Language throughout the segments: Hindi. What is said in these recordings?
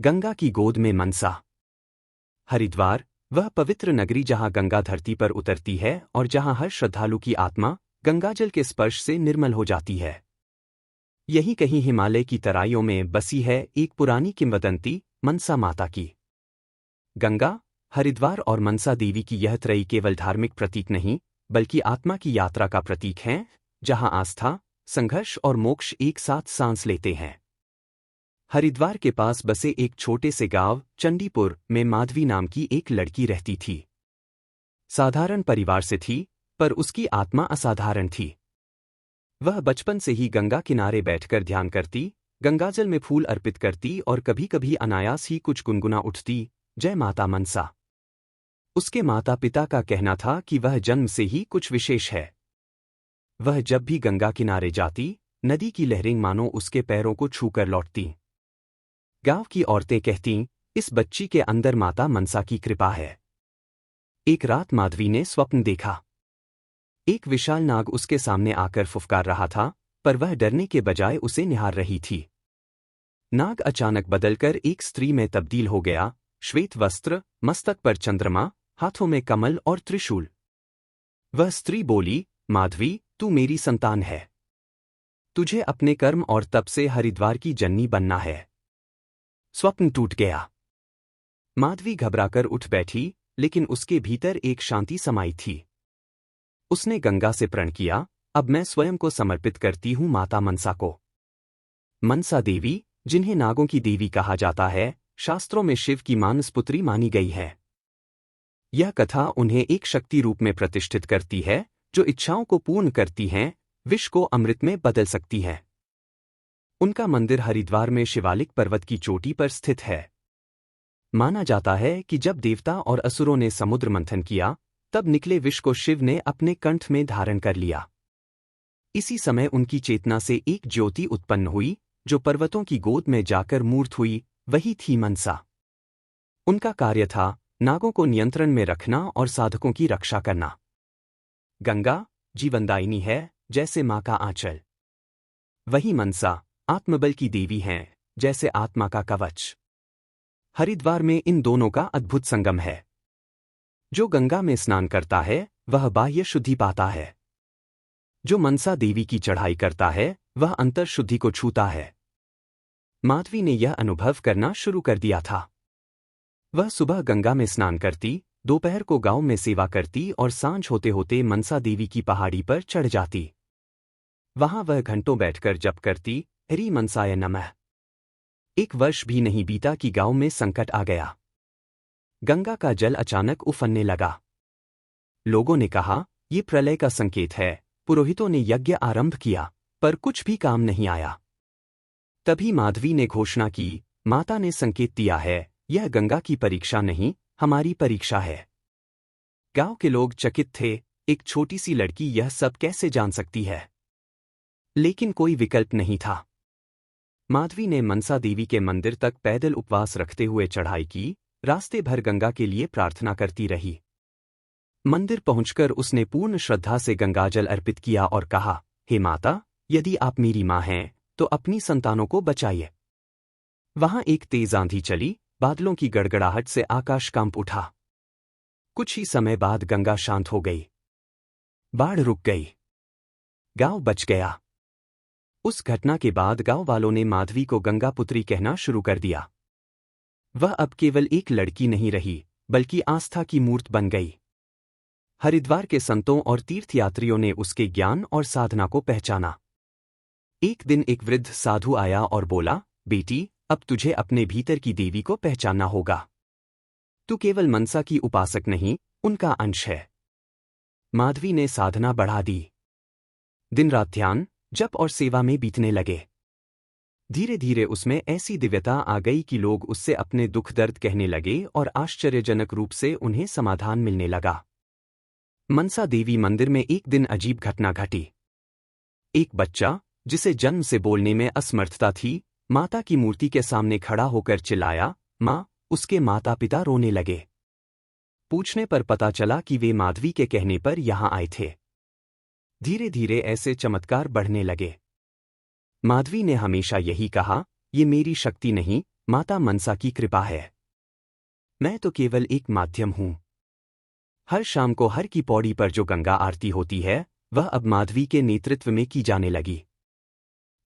गंगा की गोद में मनसा। हरिद्वार, वह पवित्र नगरी जहां गंगा धरती पर उतरती है और जहां हर श्रद्धालु की आत्मा गंगाजल के स्पर्श से निर्मल हो जाती है। यहीं कहीं हिमालय की तराइयों में बसी है एक पुरानी किंवदंती, मनसा माता की। गंगा, हरिद्वार और मनसा देवी की यह त्रयी केवल धार्मिक प्रतीक नहीं, बल्कि आत्मा की यात्रा का प्रतीक हैं, जहां आस्था, संघर्ष और मोक्ष एक साथ सांस लेते हैं। हरिद्वार के पास बसे एक छोटे से गांव चंडीपुर में माधवी नाम की एक लड़की रहती थी। साधारण परिवार से थी, पर उसकी आत्मा असाधारण थी। वह बचपन से ही गंगा किनारे बैठकर ध्यान करती, गंगाजल में फूल अर्पित करती और कभी-कभी अनायास ही कुछ गुनगुना उठती, जय माता मनसा। उसके माता पिता का कहना था कि वह जन्म से ही कुछ विशेष है। वह जब भी गंगा किनारे जाती, नदी की लहरें मानो उसके पैरों को छूकर लौटती। गांव की औरतें कहतीं, इस बच्ची के अंदर माता मनसा की कृपा है। एक रात माधवी ने स्वप्न देखा। एक विशाल नाग उसके सामने आकर फुफकार रहा था, पर वह डरने के बजाय उसे निहार रही थी। नाग अचानक बदलकर एक स्त्री में तब्दील हो गया, श्वेत वस्त्र, मस्तक पर चंद्रमा, हाथों में कमल और त्रिशूल। वह स्त्री बोली, माधवी, तू मेरी संतान है। तुझे अपने कर्म और तप से हरिद्वार की जननी बनना है। स्वप्न टूट गया। माधवी घबराकर उठ बैठी, लेकिन उसके भीतर एक शांति समाई थी। उसने गंगा से प्रण किया, अब मैं स्वयं को समर्पित करती हूं माता मनसा को। मनसा देवी, जिन्हें नागों की देवी कहा जाता है, शास्त्रों में शिव की मानसपुत्री मानी गई है। यह कथा उन्हें एक शक्ति रूप में प्रतिष्ठित करती है, जो इच्छाओं को पूर्ण करती हैं, विष को अमृत में बदल सकती है। उनका मंदिर हरिद्वार में शिवालिक पर्वत की चोटी पर स्थित है। माना जाता है कि जब देवता और असुरों ने समुद्र मंथन किया, तब निकले विष को शिव ने अपने कंठ में धारण कर लिया। इसी समय उनकी चेतना से एक ज्योति उत्पन्न हुई, जो पर्वतों की गोद में जाकर मूर्त हुई, वही थी मनसा। उनका कार्य था नागों को नियंत्रण में रखना और साधकों की रक्षा करना। गंगा जीवनदायिनी है, जैसे मां का आंचल। वही मनसा आत्मबल की देवी हैं, जैसे आत्मा का कवच। हरिद्वार में इन दोनों का अद्भुत संगम है। जो गंगा में स्नान करता है, वह बाह्य शुद्धि पाता है। जो मनसा देवी की चढ़ाई करता है, वह अंतर शुद्धि को छूता है। माधवी ने यह अनुभव करना शुरू कर दिया था। वह सुबह गंगा में स्नान करती, दोपहर को गांव में सेवा करती और सांझ होते होते मनसा देवी की पहाड़ी पर चढ़ जाती। वहां वह घंटों बैठकर जप करती, हरि मनसाय नमः। एक वर्ष भी नहीं बीता कि गांव में संकट आ गया। गंगा का जल अचानक उफनने लगा। लोगों ने कहा, ये प्रलय का संकेत है। पुरोहितों ने यज्ञ आरंभ किया, पर कुछ भी काम नहीं आया। तभी माधवी ने घोषणा की, माता ने संकेत दिया है, यह गंगा की परीक्षा नहीं, हमारी परीक्षा है। गांव के लोग चकित थे, एक छोटी सी लड़की यह सब कैसे जान सकती है? लेकिन कोई विकल्प नहीं था। माधवी ने मनसा देवी के मंदिर तक पैदल उपवास रखते हुए चढ़ाई की, रास्ते भर गंगा के लिए प्रार्थना करती रही। मंदिर पहुंचकर उसने पूर्ण श्रद्धा से गंगाजल अर्पित किया और कहा, हे माता, यदि आप मेरी मां हैं, तो अपनी संतानों को बचाइए। वहां एक तेज आंधी चली, बादलों की गड़गड़ाहट से आकाश कांप उठा। कुछ ही समय बाद गंगा शांत हो गई। बाढ़ रुक गई। गांव बच गया। उस घटना के बाद गांव वालों ने माधवी को गंगा पुत्री कहना शुरू कर दिया। वह अब केवल एक लड़की नहीं रही, बल्कि आस्था की मूर्त बन गई। हरिद्वार के संतों और तीर्थयात्रियों ने उसके ज्ञान और साधना को पहचाना। एक दिन एक वृद्ध साधु आया और बोला, बेटी, अब तुझे अपने भीतर की देवी को पहचानना होगा। तू केवल मनसा की उपासक नहीं, उनका अंश है। माधवी ने साधना बढ़ा दी। दिन रात ध्यान, जप और सेवा में बीतने लगे। धीरे धीरे उसमें ऐसी दिव्यता आ गई कि लोग उससे अपने दुख दर्द कहने लगे और आश्चर्यजनक रूप से उन्हें समाधान मिलने लगा। मनसा देवी मंदिर में एक दिन अजीब घटना घटी। एक बच्चा, जिसे जन्म से बोलने में असमर्थता थी, माता की मूर्ति के सामने खड़ा होकर चिल्लाया, माँ। उसके माता पिता रोने लगे। पूछने पर पता चला कि वे माधवी के कहने पर यहाँ आए थे। धीरे धीरे ऐसे चमत्कार बढ़ने लगे। माधवी ने हमेशा यही कहा, ये मेरी शक्ति नहीं, माता मनसा की कृपा है। मैं तो केवल एक माध्यम हूं। हर शाम को हर की पौड़ी पर जो गंगा आरती होती है, वह अब माधवी के नेतृत्व में की जाने लगी।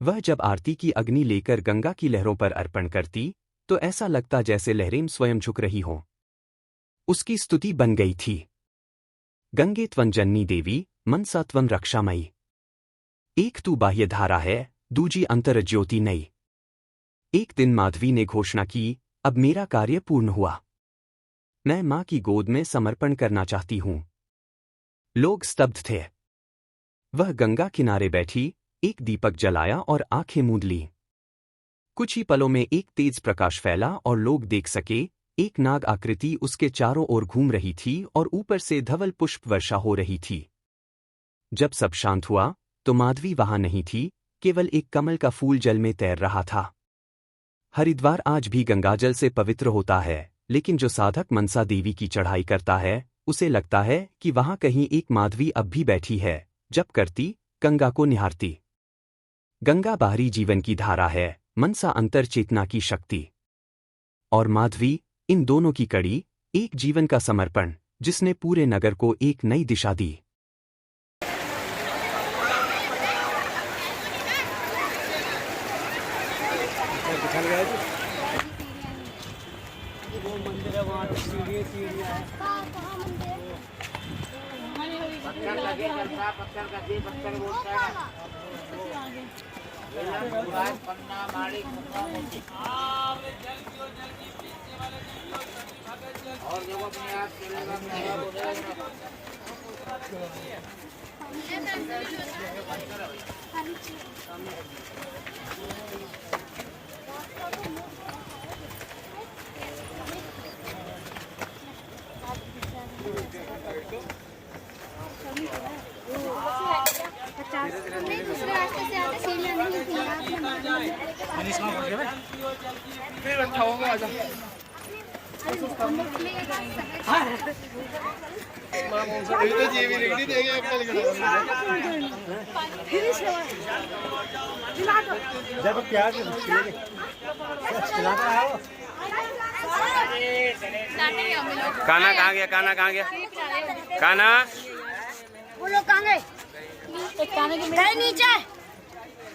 वह जब आरती की अग्नि लेकर गंगा की लहरों पर अर्पण करती, तो ऐसा लगता जैसे लहरें स्वयं झुक रही हों। उसकी स्तुति बन गई थी, गंगे त्वं जननी देवी, मनसा त्वं रक्षामयी। एक तू बाह्य धारा है, दूजी अंतर ज्योति नई। एक दिन माधवी ने घोषणा की, अब मेरा कार्य पूर्ण हुआ। मैं मां की गोद में समर्पण करना चाहती हूं। लोग स्तब्ध थे। वह गंगा किनारे बैठी, एक दीपक जलाया और आंखें मूंद लीं। कुछ ही पलों में एक तेज प्रकाश फैला और लोग देख सके, एक नाग आकृति उसके चारों ओर घूम रही थी और ऊपर से धवल पुष्प वर्षा हो रही थी। जब सब शांत हुआ, तो माधवी वहां नहीं थी, केवल एक कमल का फूल जल में तैर रहा था। हरिद्वार आज भी गंगाजल से पवित्र होता है, लेकिन जो साधक मनसा देवी की चढ़ाई करता है, उसे लगता है कि वहां कहीं एक माधवी अब भी बैठी है, जप करती, गंगा को निहारती। गंगा बाहरी जीवन की धारा है, मनसा अंतर चेतना की शक्ति। और माधवी, इन दोनों की कड़ी, एक जीवन का समर्पण, जिसने पूरे नगर को एक नई दिशा दी। वो मंदिर है वहाँ सीढ़ियाँ है। पत्थर लगे पत्थर का दे पत्थर बोलता है पन्ना माड़ी और जब अपने आप दूसरे रास्ते से आते सीढ़ियाँ नहीं थी, फिर अच्छा होगा आजा जब प्याज काना कहाँ गया? काना कहाँ गया? काना वो लोग कहाँ गए? गए नीचे।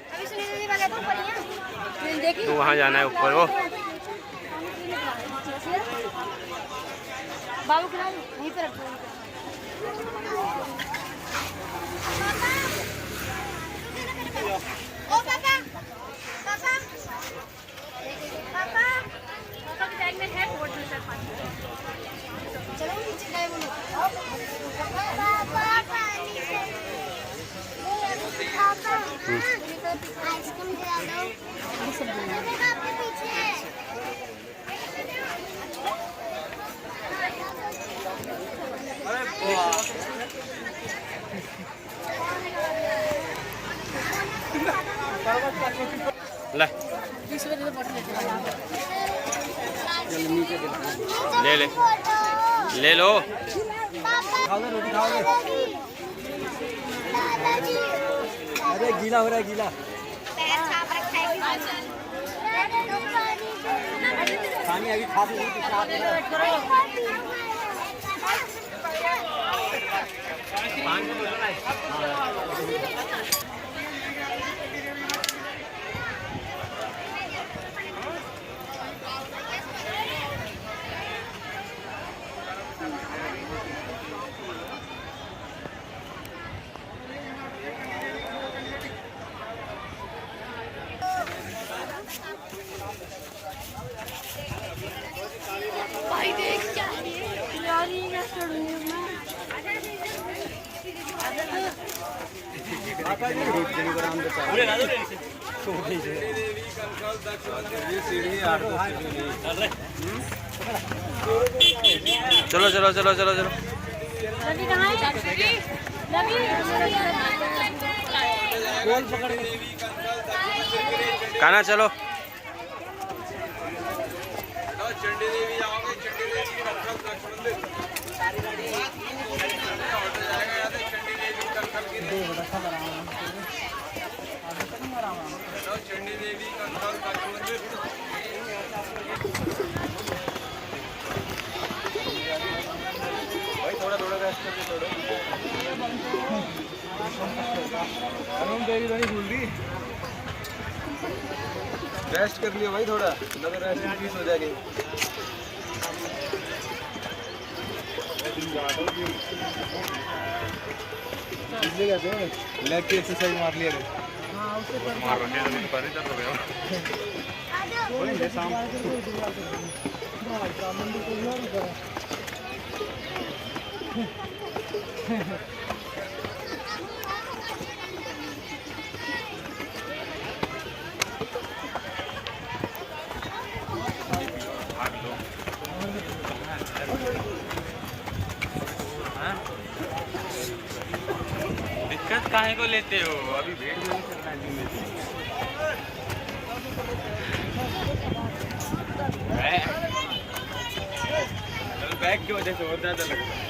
अभी सुनील दीदी वाले तो ऊपर ही हैं। देखी? तो वहाँ जाना है ऊपर। वो बाबू खिला वहीं पर रखो। ओ पापा, पापा, पापा, पापा के बैग में है बोतल में पानी। चलो नीचे गए वो लोग। पापा पानी से। पापा, आइसक्रीम दिला दो। देखो आपके पीछे। ले ले ले ले लो। रोटी खाओगे? अरे गीला हो रहा है, गीला। पानी अभी खा भी भाई देख क्या है यार, ये क्या करूँगी मैं? चलो चलो चलो चलो चलो। रवि कहाँ है? रवि काना चलो। चंडी देवी आओगे, चंडी देवी रक्षक लक्ष्मण देव चंडी देवी कल कल की चंडी देवी कल कल लक्ष्मण देव रेस्ट कर लियो भाई थोड़ा, ना तो रेस्ट इंक्रीज हो जाएगी। लेग की एक्सरसाइज मार लिया मार रखे तो पर ही चल रहे हो बोलेंगे शाम दिक्कत काहे को लेते हो? अभी वेट भी नहीं करना है जिम में। बैग की वजह से और ज्यादा लगता है।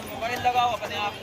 मोबाइल लगाओ अपने आप को।